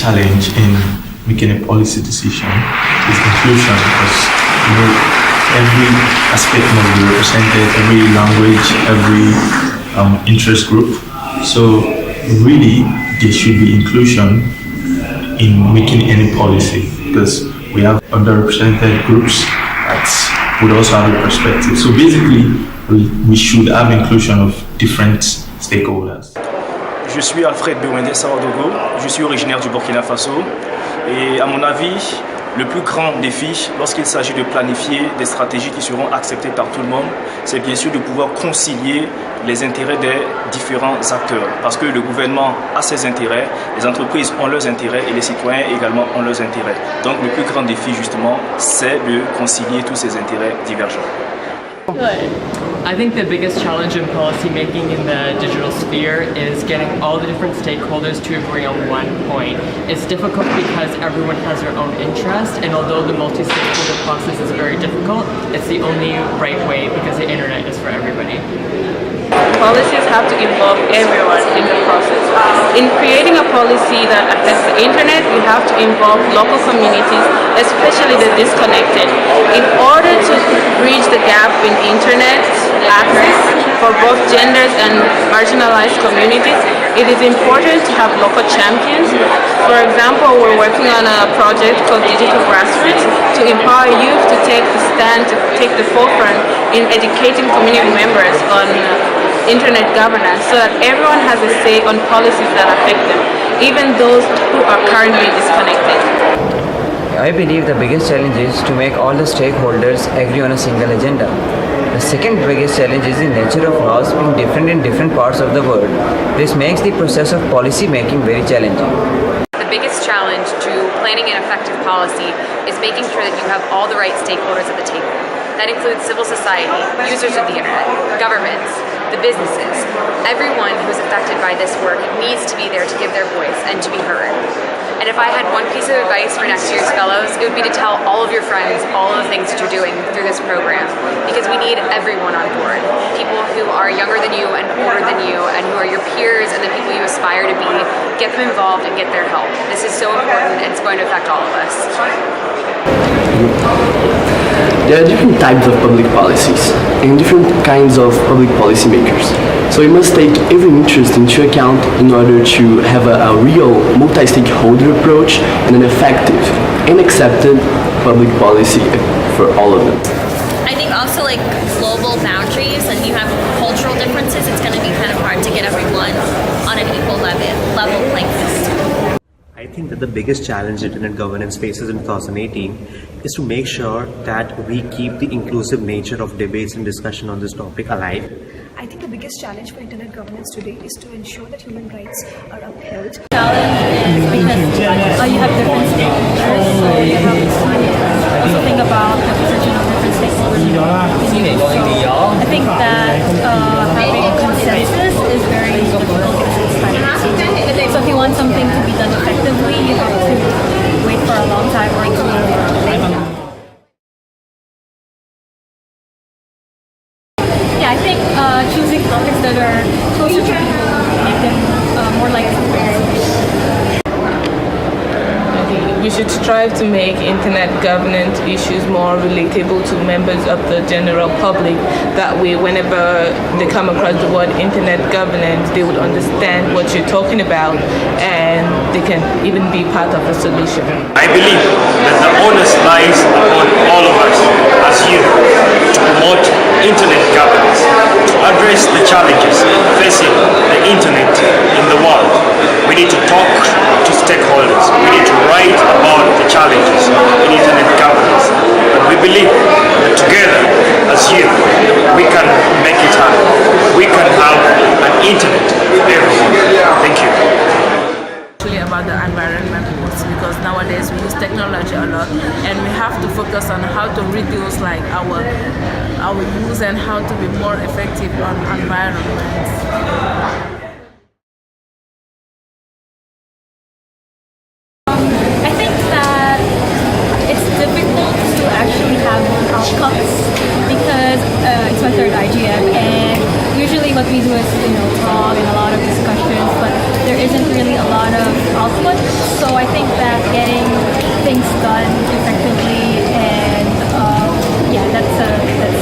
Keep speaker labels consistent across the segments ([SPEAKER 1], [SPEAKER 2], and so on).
[SPEAKER 1] challenge in making a policy decision is inclusion, because every aspect must be represented, every language, every interest group. So really, there should be inclusion in making any policy, because we have underrepresented groups that would also have a perspective. So basically, we should have inclusion of different stakeholders.
[SPEAKER 2] Je suis Alfred Bewende Sawadogo, je suis originaire du Burkina Faso et à mon avis, le plus grand défi lorsqu'il s'agit de planifier des stratégies qui seront acceptées par tout le monde, c'est bien sûr de pouvoir concilier les intérêts des différents acteurs, parce que le gouvernement a ses intérêts, les entreprises ont leurs intérêts et les citoyens également ont leurs intérêts. Donc le plus grand défi justement, c'est de concilier tous ces intérêts divergents.
[SPEAKER 3] I think the biggest challenge in policy making in the digital sphere is getting all the different stakeholders to agree on one point. It's difficult because everyone has their own interest, and although the multi-stakeholder process is very difficult, it's the only right way because the internet is for everybody.
[SPEAKER 4] Policies have to involve everyone in the process. In creating a policy that affects the internet, we have to involve local communities, especially the disconnected. In order to bridge the gap in internet access for both genders and marginalized communities, it is important to have local champions. For example, we're working on a project called Digital Grassroots to empower youth to take the stand, to take the forefront in educating community members on internet governance, so that everyone has a say on policies that affect them, even those who are currently disconnected.
[SPEAKER 5] I believe the biggest challenge is to make all the stakeholders agree on a single agenda. The second biggest challenge is the nature of laws being different in different parts of the world. This makes the process of policy making very challenging.
[SPEAKER 6] The biggest challenge to planning an effective policy is making sure that you have all the right stakeholders at the table. That includes civil society, users of the internet, governments, the businesses. Everyone who is affected by this work needs to be there to give their voice and to be heard. And if I had one piece of advice for next year's fellows, it would be to tell all of your friends all of the things that you're doing through this program, because we need everyone on board. People who are younger than you and older than you and who are your peers and the people you aspire to be, get them involved and get their help. This is so important and it's going to affect all of us.
[SPEAKER 7] There are different types of public policies and different kinds of public policy makers. So we must take every interest into account in order to have a real multi-stakeholder approach and an effective and accepted public policy for all of them.
[SPEAKER 8] I think also like global boundaries, and you have cultural differences, it's going to be kind of hard to get everyone on an equal level playing field.
[SPEAKER 9] I think that the biggest challenge internet governance faces in 2018 is to make sure that we keep the inclusive nature of debates and discussion on this topic alive.
[SPEAKER 10] I think the biggest challenge for internet governance today is to ensure that human rights are upheld.
[SPEAKER 11] Challenge is because you have different stakeholders, so you have to also think about the position of different stakeholders. So I think that having a consensus is very difficult in this time. So if you want something to be done effectively, you have to wait for a long time or yeah, I think choosing topics that are closer to people make them more likely to participate.
[SPEAKER 12] We should strive to make internet governance issues more relatable to members of the general public. That way, whenever they come across the word internet governance, they would understand what you're talking about and they can even be part of the solution.
[SPEAKER 2] I believe that the onus lies upon all of us as youth to promote internet governance, to address the challenges facing the internet in the world. We need to talk to stakeholders. We need to write about the challenges in internet governance. And we believe that together, as youth, we can make it happen. We can have an internet for everyone. Thank you.
[SPEAKER 13] About the environment, because nowadays we use technology a lot and we have to focus on how to reduce like our use and how to be more effective on environment.
[SPEAKER 11] I think that it's difficult to actually have outcomes because it's my third IGF, and usually what we do is talk and a lot of discussions, but there isn't really a lot of output. So I think that getting things done effectively and that's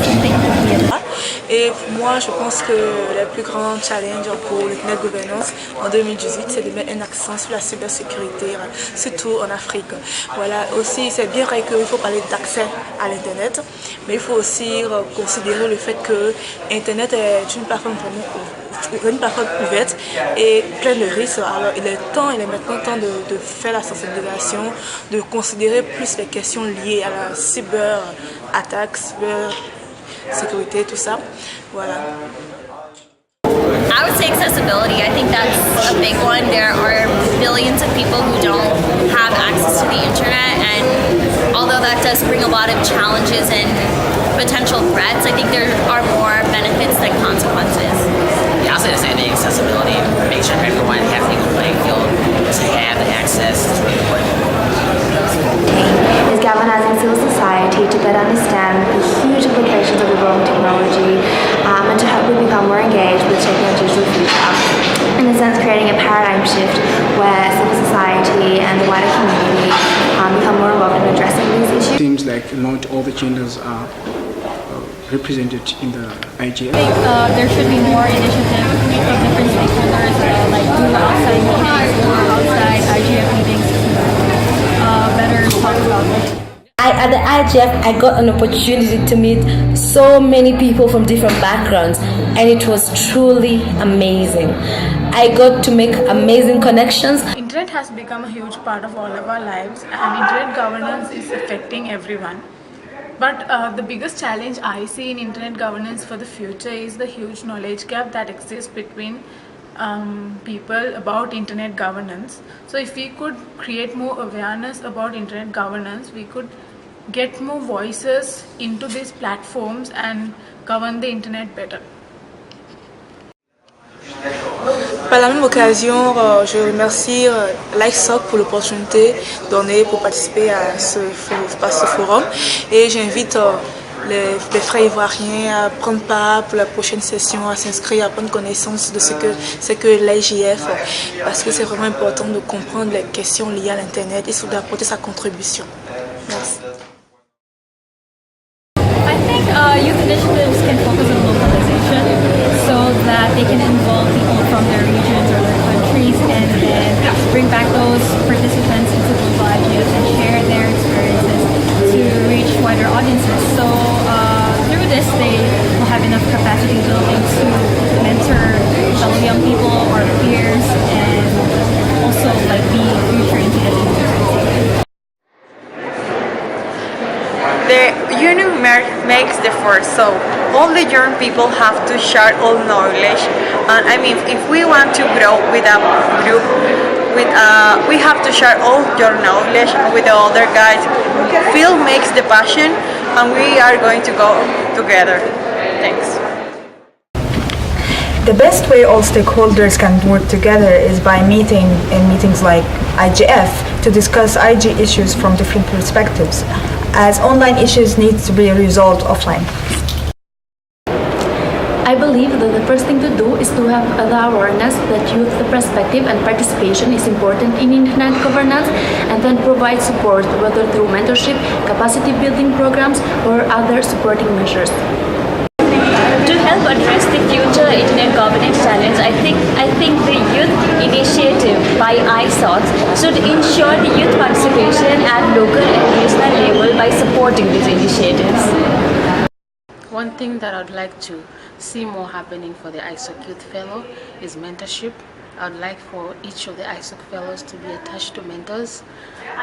[SPEAKER 11] something to be able.
[SPEAKER 14] Et moi, je pense que le plus grand challenge pour l'Internet Governance en 2018, c'est de mettre un accent sur la cybersécurité, surtout en Afrique. Voilà, aussi, c'est bien vrai qu'il faut parler d'accès à l'Internet, mais il faut aussi considérer le fait que Internet est une plateforme ouverte et pleine de risques. Alors, il est maintenant temps de faire la sensibilisation, de considérer plus les questions liées à la cyberattaque, sécurité, tout ça. Voilà.
[SPEAKER 8] I would say accessibility. I think that's a big one. There are billions of people who don't have access to the internet, and although that does bring a lot of challenges and potential threats, I think there are more benefits than consequences.
[SPEAKER 15] Yeah, I'll say the same thing. Accessibility. Make sure everyone has an equal playing field to have the access to the
[SPEAKER 16] is galvanizing civil society to better understand the huge implications of evolving technology and to help them become more engaged with technologies of the future. In a sense, creating a paradigm shift where civil society and the wider community become more involved in addressing these issues.
[SPEAKER 17] Seems like not all the genders are represented in the IGF.
[SPEAKER 11] I think there should be more initiatives of different stakeholders, like do outside meetings, do outside IGF meetings to better talk about it.
[SPEAKER 18] At the IGF, I got an opportunity to meet so many people from different backgrounds, and it was truly amazing. I got to make amazing connections.
[SPEAKER 19] Internet has become a huge part of all of our lives, and internet governance is affecting everyone. But the biggest challenge I see in internet governance for the future is the huge knowledge gap that exists between people about internet governance. So if we could create more awareness about internet governance, we could get more voices into these platforms and govern the internet better.
[SPEAKER 14] Par la même occasion, je remercie l'ISOC pour l'opportunité donnée pour participer à ce forum et j'invite les frères ivoiriens à prendre part pour la prochaine session, à s'inscrire, à prendre connaissance de ce que l'IGF, parce que c'est vraiment important de comprendre les questions liées à l'Internet et surtout d'apporter sa contribution. Merci.
[SPEAKER 11] I think youth initiatives can focus on localization so that they can involve people from their regions or their countries and then bring back those participants into global IGF and share their experiences to reach wider audiences. So through this, they will have enough capacity building to mentor fellow young people or peers and also be future internet users.
[SPEAKER 20] The union makes the force, so all the young people have to share all knowledge. And I mean, if we want to grow with a group, we have to share all your knowledge with the other guys. Phil makes the passion, and we are going to go together. Thanks.
[SPEAKER 21] The best way all stakeholders can work together is by meeting in meetings like IGF to discuss IG issues from different perspectives, as online issues need to be resolved offline.
[SPEAKER 16] I believe that the first thing to do is to have the awareness that youth perspective and participation is important in internet governance, and then provide support whether through mentorship, capacity building programs, or other supporting measures.
[SPEAKER 22] To help address the future internet governance challenge, I think the youth initiative by ISOC should ensure the youth participation at local and regional level by supporting these initiatives.
[SPEAKER 23] One thing that I'd like to see more happening for the ISOC Youth Fellow is mentorship. I'd like for each of the ISOC Fellows to be attached to mentors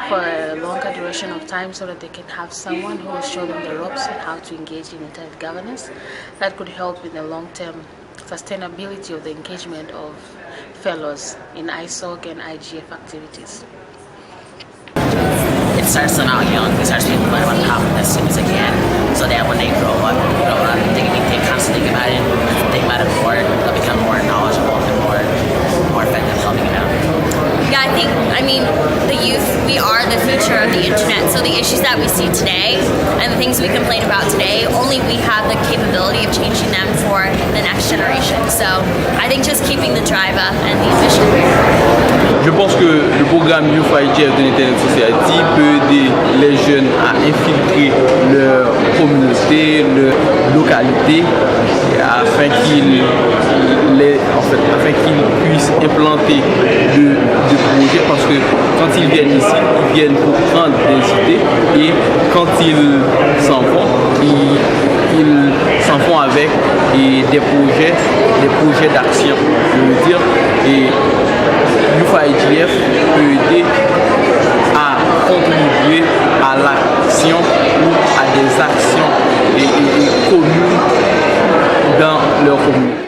[SPEAKER 23] for a longer duration of time so that they can have someone who will show them the ropes on how to engage in internet governance. That could help in the long-term sustainability of the engagement of fellows in ISOC and IGF activities.
[SPEAKER 15] It starts them out young. It starts people learn about confidence as soon as they can, so that when they grow up, they can constantly think about it, think about it more, they'll become more knowledgeable and more effective helping them out.
[SPEAKER 8] Yeah, I mean, the youth we are the future of the internet. So the issues that we see today and the things we complain about today, only we have the capability of changing them for the next generation. So I think just keeping the drive up and the ambition.
[SPEAKER 1] Je pense que le programme Youth IGF de l'Internet Society peut aider les jeunes à infiltrer leur communauté, leur localité, afin qu'ils puissent implanter de projets, parce que quand ils viennent ici, ils viennent pour prendre des idées, et quand ils s'en vont, ils s'en vont avec des projets d'action, je veux dire, et Youth IGF peut aider à contribuer à l'action ou à des actions communes dans leur communauté.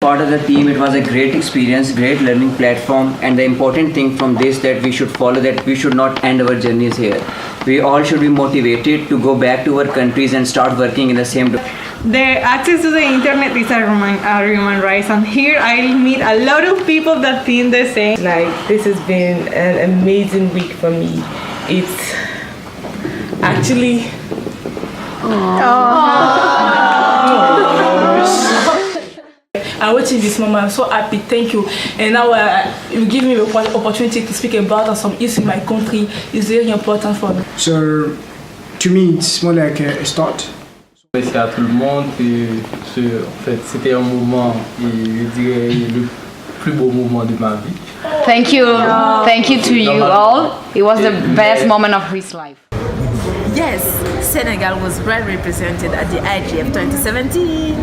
[SPEAKER 5] Part of the team, it was a great experience, great learning platform, and the important thing from this that we should follow, that we should not end our journeys here. We all should be motivated to go back to our countries and start working in the same direction.
[SPEAKER 3] The access to the internet is a human right, and here I meet a lot of people that think the same.
[SPEAKER 12] Like, this has been an amazing week for me. It's actually
[SPEAKER 3] I'm watching this moment. I'm so happy. Thank you. And now you give me the opportunity to speak about some issues in my country. It's very important for me.
[SPEAKER 17] So, to me, it's more like a start.
[SPEAKER 1] Merci à tout le monde. En fait, c'était un moment, je dirais, le plus beau moment de ma vie.
[SPEAKER 6] Thank you. Thank you to you all. It was the best moment of his life.
[SPEAKER 13] Yes, Senegal was well represented at the IGF 2017.